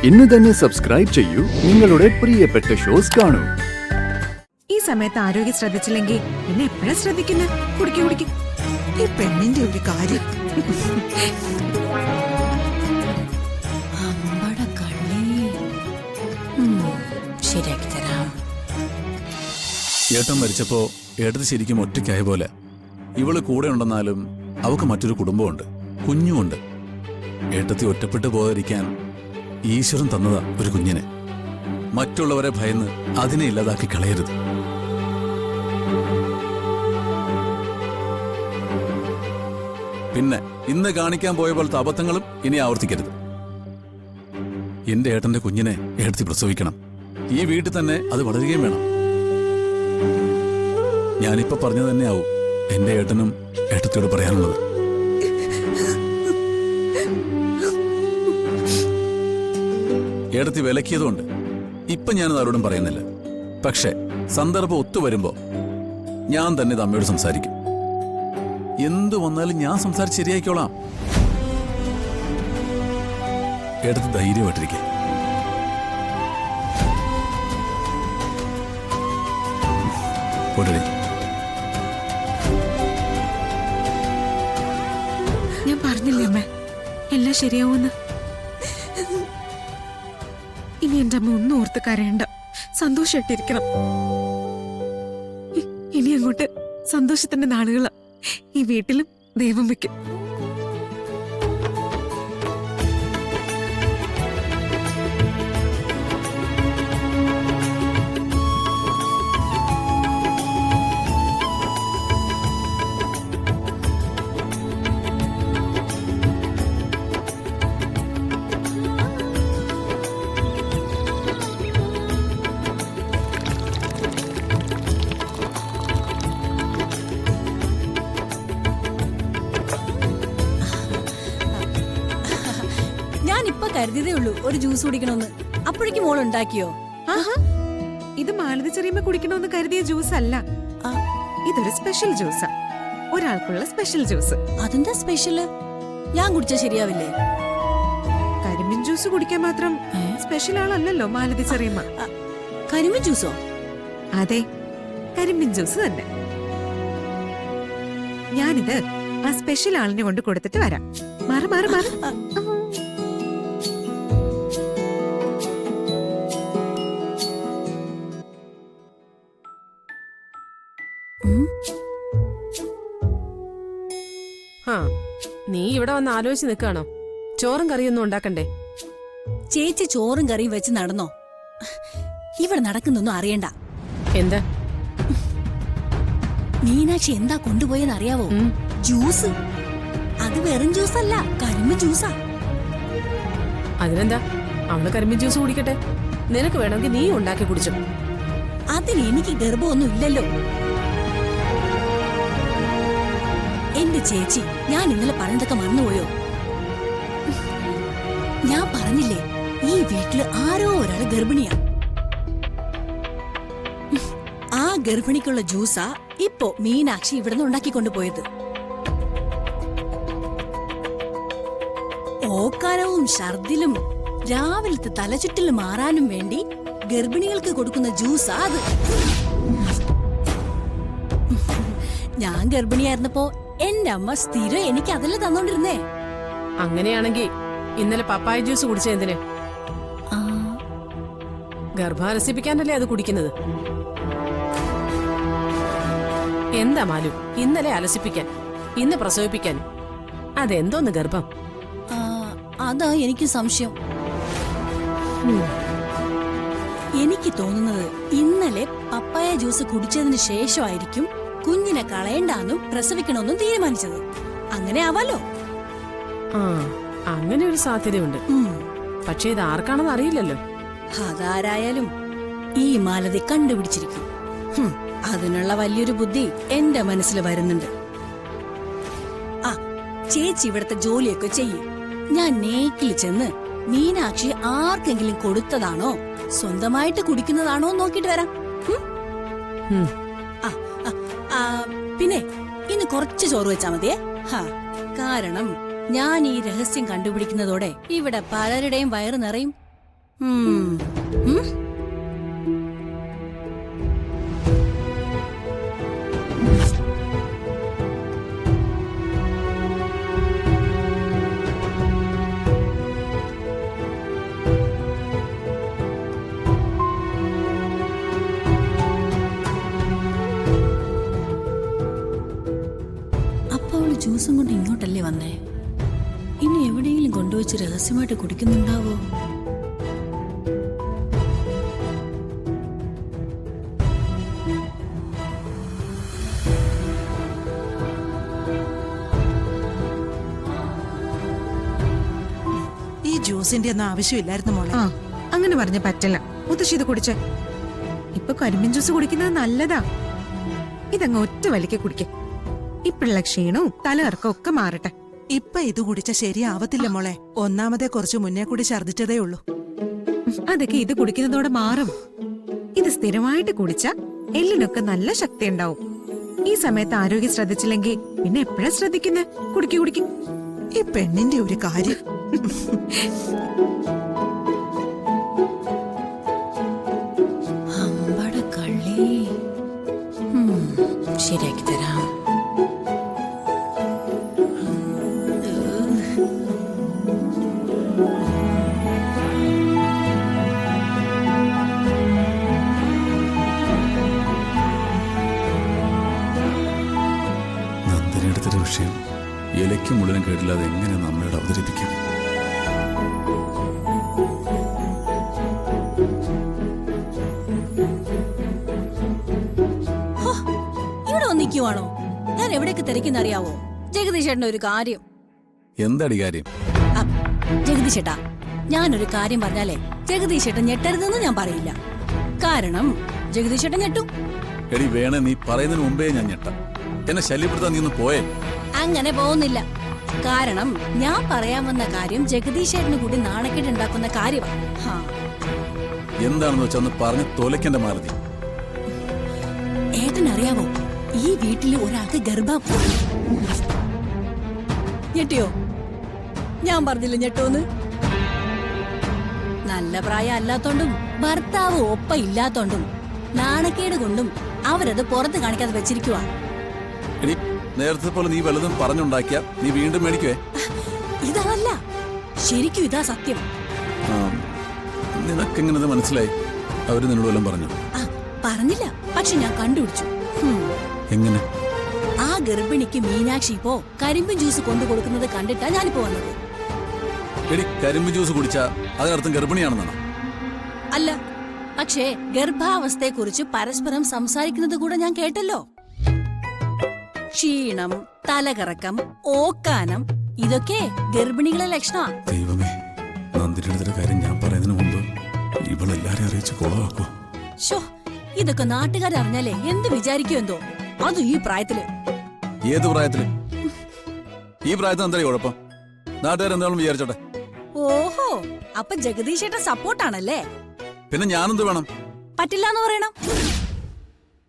ഇന്ന് തന്നെ സബ്സ്ക്രൈബ് ചെയ്യൂ, നിങ്ങളുടെ പ്രിയപ്പെട്ട ഷോസ് കാണൂ. ഈ സമയത്ത് ആരോഗ്യം ശ്രദ്ധിച്ചില്ലെങ്കിൽ പിന്നെ എപ്പോഴാ ശ്രദ്ധിക്കുന്നത്? കുടിക്കും. ഈ പെണ്ണിന്റെ ഒരു കാര്യം. ശരിയാക്കി തരാം. ഏട്ടൻ മരിച്ചപ്പോ ഏട്ടത്തി ശരിക്കും ഒറ്റയ്ക്കായ പോലെ. ഇവള് കൂടെ ഉണ്ടെന്നാലും അവക്ക് മറ്റൊരു കുടുംബമുണ്ട്, കുഞ്ഞുമുണ്ട്. ഏട്ടത്തി ഒറ്റപ്പെട്ടു പോകാതിരിക്കാൻ ഈശ്വരൻ തന്നതാ ഒരു കുഞ്ഞിനെ. മറ്റുള്ളവരെ ഭയന്ന് അതിനെ ഇല്ലാതാക്കി കളയരുത്. പിന്നെ ഇന്ന് കാണിക്കാൻ പോയ പോലത്തെ അബദ്ധങ്ങളും ഇനി ആവർത്തിക്കരുത്. എന്റെ ഏട്ടന്റെ കുഞ്ഞിനെ ഏട്ടത്തി പ്രസവിക്കണം. ഈ വീട്ടിൽ തന്നെ അത് വളരുകയും വേണം. ഞാനിപ്പോ പറഞ്ഞു തന്നെയാവും എന്റെ ഏട്ടനും ഏട്ടത്തിയോട് പറയാനുള്ളത്. ഏട്ടത്തി വിലക്കിയതുകൊണ്ട് ഇപ്പൊ ഞാനത് ആരോടും പറയുന്നില്ല. പക്ഷെ സന്ദർഭം ഒത്തുവരുമ്പോ ഞാൻ തന്നെ ഇത് അമ്മയോട് സംസാരിക്കും. എന്തു വന്നാലും ഞാൻ സംസാരിച്ച് ശരിയായിക്കോളാം. ഏട്ടത്തി ധൈര്യമായിട്ടിരിക്കെ. ഞാൻ പറഞ്ഞില്ലേ അമ്മ, എല്ലാം ശരിയാവുമെന്ന്. ഇനി എന്റെ അമ്മ ഒന്നും ഓർത്ത് കരയണ്ട, സന്തോഷമായിട്ടിരിക്കണം. ഇനി അങ്ങോട്ട് സന്തോഷത്തിന്റെ നാളുകളാ ഈ വീട്ടിലും ദൈവം വെക്കും. കരുതിയതേ ഉള്ളൂ ഒരു ജ്യൂസ് കുടിക്കണമെന്ന്. അപ്പോഴേക്കും മോൾ ഉണ്ടാക്കിയോ? ഇത് മാലതി ചെറിയമ്മ കുടിക്കണമെന്ന് കരുതിയ ജ്യൂസ് അല്ല, ഇതൊരു സ്പെഷ്യൽ ജ്യൂസാ. ഒരാൾക്കുള്ള സ്പെഷ്യൽ ജ്യൂസ്. അതെന്താ സ്പെഷ്യല്? ഞാൻ കുടിച്ചാ ശരിയാവില്ലേ? കരിമ്പിൻ ജ്യൂസ് കുടിക്കാൻ മാത്രം സ്പെഷ്യൽ ആളല്ലല്ലോ മാലതി ചെറിയമ്മ. കരിമ്പിൻ ജ്യൂസോ? അതെ, കരിമ്പിൻ ജ്യൂസ് തന്നെ. ഞാനിത് ആ സ്പെഷ്യൽ ആളിനെ കൊണ്ട് കൊടുത്തിട്ട് വരാം. മാറി മാറി മാറി. നീ ഇവിടെ വന്ന് ആലോചിച്ച് നിൽക്കാണോ? ചോറും കറിയൊന്നും ഉണ്ടാക്കണ്ടേ? ചേച്ചി ചോറും കറിയും വെച്ച് നടന്നോ? ഇവിടെ നടക്കുന്നൊന്നും അറിയണ്ട. എന്താ മീനാക്ഷി എന്താ കൊണ്ടുപോയെന്ന് അറിയാവോ? ജ്യൂസ്. അത് വെറും ജ്യൂസ് അല്ല, കരിമ്പ് ജ്യൂസാ. അതിനെന്താ, അവള് കരിമ്പിൻ ജ്യൂസ് കുടിക്കട്ടെ. നിനക്ക് വേണമെങ്കിൽ നീ ഉണ്ടാക്കി കുടിച്ചോ. അതിന് എനിക്ക് ഗർഭമൊന്നും ഇല്ലല്ലോ. എന്റെ ചേച്ചി, ഞാൻ ഇന്നലെ പറഞ്ഞതൊക്കെ മറന്നുപോയോ? ഞാൻ പറഞ്ഞില്ലേ, ഈ വീട്ടില് ആരോ ഒരാള് ഗർഭിണിയാ. ആ ഗർഭിണിക്കുള്ള ജ്യൂസാ ഇപ്പോ മീനാക്ഷി ഇവിടുന്ന് ഉണ്ടാക്കിക്കൊണ്ടുപോയത്. ഓക്കാനവും ഛർദിലും രാവിലത്തെ തലചുറ്റൽ മാറാനും വേണ്ടി ഗർഭിണികൾക്ക് കൊടുക്കുന്ന ജ്യൂസാ അത്. ഞാൻ ഗർഭിണിയായിരുന്നപ്പോ എന്റെ അമ്മ സ്ഥിരം എനിക്ക് അതല്ലേ തന്നോണ്ടിരുന്നേ. അങ്ങനെയാണെങ്കിൽ ഇന്നലെ പപ്പായ ജ്യൂസ് കുടിച്ച എന്തിന്? ഗർഭാരസിപ്പിക്കാനല്ലേ അത് കുടിക്കുന്നത്. എന്താ മാലു, ഇന്നലെ അലസിപ്പിക്കാൻ, ഇന്ന് പ്രസവിപ്പിക്കാൻ. അതെന്തോന്ന് ഗർഭം? അതാ എനിക്ക് സംശയം. എനിക്ക് തോന്നുന്നത് ഇന്നലെ പപ്പായ ജ്യൂസ് കുടിച്ചതിന് ശേഷമായിരിക്കും കുഞ്ഞിനെ കളയണ്ടെന്നും പ്രസവിക്കണമെന്നും തീരുമാനിച്ചത്. അങ്ങനെ ആവാലോ. അങ്ങനെ ഒരു സാധ്യതയുണ്ട്. പക്ഷേ ഇത് ആർക്കാണെന്ന് അറിയില്ലല്ലോ. അതാരായാലും ഈ മാലതി കണ്ടുപിടിച്ചിരിക്കും. അതിനുള്ള വലിയൊരു ബുദ്ധി എന്റെ മനസ്സിൽ വരുന്നുണ്ട്. ആ ചേച്ചി ഇവിടുത്തെ ജോലിയൊക്കെ ചെയ്യും. ഞാൻ നേക്കിൽ ചെന്ന് മീനാക്ഷി ആർക്കെങ്കിലും കൊടുത്തതാണോ സ്വന്തമായിട്ട് കുടിക്കുന്നതാണോ നോക്കിട്ട് വരാം. പിന്നെ ഇന്ന് കുറച്ച് ചോറ് വെച്ചാ മതിയേ. കാരണം ഞാൻ ഈ രഹസ്യം കണ്ടുപിടിക്കുന്നതോടെ ഇവിടെ പലരുടെയും വയറ് നിറയും. ഉം. ഉം? അപ്പൊ അവള് ജ്യൂസും കൊണ്ട് ഇങ്ങോട്ടല്ലേ വന്നേ? ഇനി എവിടെയെങ്കിലും കൊണ്ടുവച്ച് രഹസ്യമായിട്ട് കുടിക്കുന്നുണ്ടാവോ? ഈ ജ്യൂസിന്റെ ഒന്നും ആവശ്യമില്ലായിരുന്നു മോളെ. ആ അങ്ങനെ പറഞ്ഞ പറ്റില്ല. മുത്തശ്ശി ഇത് കുടിച്ചേ. ഇപ്പൊ കരിമ്പിൻ ജ്യൂസ് കുടിക്കുന്നത് നല്ലതാ. ഇതങ്ങ് ഒറ്റ വലിക്ക് കുടിക്കേ. ഇപ്പുള്ള ക്ഷീണവും തലകറക്കവും ഒക്കെ മാറട്ടെ. ഇപ്പൊ ഇത് കുടിച്ച ശരിയാവത്തില്ല മോളെ. ഒന്നാമതെ കുറച്ച് മുന്നേ കൂടി ഛർദിച്ചതേ ഉള്ളൂ. അതൊക്കെ ഇത് കുടിക്കുന്നതോടെ മാറും. ഇത് സ്ഥിരമായിട്ട് കുടിച്ച എല്ലിനൊക്കെ നല്ല ശക്തി ഉണ്ടാവും. ഈ സമയത്ത് ആരോഗ്യം ശ്രദ്ധിച്ചില്ലെങ്കിൽ പിന്നെ എപ്പോഴാ ശ്രദ്ധിക്കുന്നേ? കുടിക്ക് കുടിക്ക്. ഈ പെണ്ണിന്റെ ഒരു കാര്യം. അമ്പട കള്ളി. ശരിയാക്കി തരാം. നന്ദിനി എടുത്തൊരു വിഷയം ഇലയ്ക്കും മുള്ളിനും കേട്ടില്ലാതെ എങ്ങനെ നമ്മയോട് അവതരിപ്പിക്കും? ഇവിടെ വന്നിക്കുവാണോ? ഞാൻ എവിടേക്ക് തിരക്കുന്ന അറിയാവോ? ജഗദീഷ് ചേട്ടന്റെ ഒരു കാര്യം. എന്താടി കാര്യം? ജഗദീഷ് ചേട്ടാ, ഞാനൊരു കാര്യം പറഞ്ഞാലേ ജഗദീഷ് ചേട്ടൻ ഞെട്ടരുതെന്ന് ഞാൻ പറയില്ല. കാരണം ജഗദീഷ് ചേട്ടൻ ഞെട്ടും. എടി വേണേ നീ പറയുന്നതിന് മുമ്പേ ഞാൻ ഞെട്ടാം. എന്നെ ശല്യപ്പെടുത്താൻ നീ ഒന്ന് പോയേ. അങ്ങനെ പോകുന്നില്ല. കാരണം ഞാൻ പറയാൻ വന്ന കാര്യം ജഗദീഷ് ചേട്ടന് കൂടി നാണക്കേട് ഉണ്ടാക്കുന്ന കാര്യമാണ്. എന്താണെന്ന് വെച്ചാൽ ഒന്ന് പറഞ്ഞ് തോലയ്ക്കന്റെ മാലതി. ഏട്ടൻ അറിയാവോ, ഈ വീട്ടില് ഒരാൾക്ക് ഗർഭം. ഞെട്ടിയോ? ഞാൻ പറഞ്ഞില്ല ഞെട്ടോന്ന്. നല്ല പ്രായം അല്ലാത്തോണ്ടും ഭർത്താവ് ഒപ്പ ഇല്ലാത്തോണ്ടും നാണക്കേട് കൊണ്ടും അവരത് പുറത്ത് കാണിക്കാതെ വെച്ചിരിക്കുവാ. എടി നേരത്തെ പോലെ നീ വല്ലതും പറഞ്ഞുണ്ടാക്കിയ നീ വീണ്ടും മേടിക്കുവേ. ഇതല്ല, ശരിക്കും ഇതാ സത്യം. നിനക്കെങ്ങനെ മനസ്സിലായി? അവര് നിന്നോട് വല്ലതും പറഞ്ഞു? പറഞ്ഞില്ല, പക്ഷെ ഞാൻ കണ്ടുപിടിച്ചു. എങ്ങനെ? ആ ഗർഭിണിക്ക് മീനാക്ഷി ഇപ്പോ കരിമ്പിൻ ജ്യൂസ് കൊണ്ടു കൊടുക്കുന്നത് കണ്ടിട്ടാ ഞാനിപ്പോ വന്നത്. എടി കരിമ്പ് ജ്യൂസ് കുടിച്ചാ അതിനർത്ഥം ഗർഭിണിയാണെന്നാണ്? അല്ല, പക്ഷേ ഗർഭാവസ്ഥയെ കുറിച്ച് പരസ്പരം സംസാരിക്കുന്നത് കൂടെ ഞാൻ കേട്ടല്ലോ. ക്ഷീണം, തലകറക്കം, ഓക്കാനം, ഇതൊക്കെ ഗർഭിണികളെ ലക്ഷണമാ. ദൈവമേ, നന്ദിനിയുടെ കാര്യം ഞാൻ പറയുന്നതിന് മുമ്പ് ഇവളെല്ലാരെയും അറിയിച്ച് കൊളവാക്കോ? ശോ, ഇതൊക്കെ നാട്ടുകാരറിഞ്ഞാലേ എന്ത് വിചാരിക്കും എന്തോ, അതും ഈ പ്രായത്തില്. ഏത് പ്രായത്തില്? ഈ പ്രായത്തിൽ എന്താ കുഴപ്പം? നാട്ടുകാരെന്താണെന്ന് വിചാരിച്ചോട്ടെ. ഓഹോ, അപ്പൊ ജഗദീഷ് ചേട്ടൻ സപ്പോർട്ടാണല്ലേ? പിന്നെ ഞാനെന്ത് വേണം? പറ്റില്ലാന്ന് പറയണം.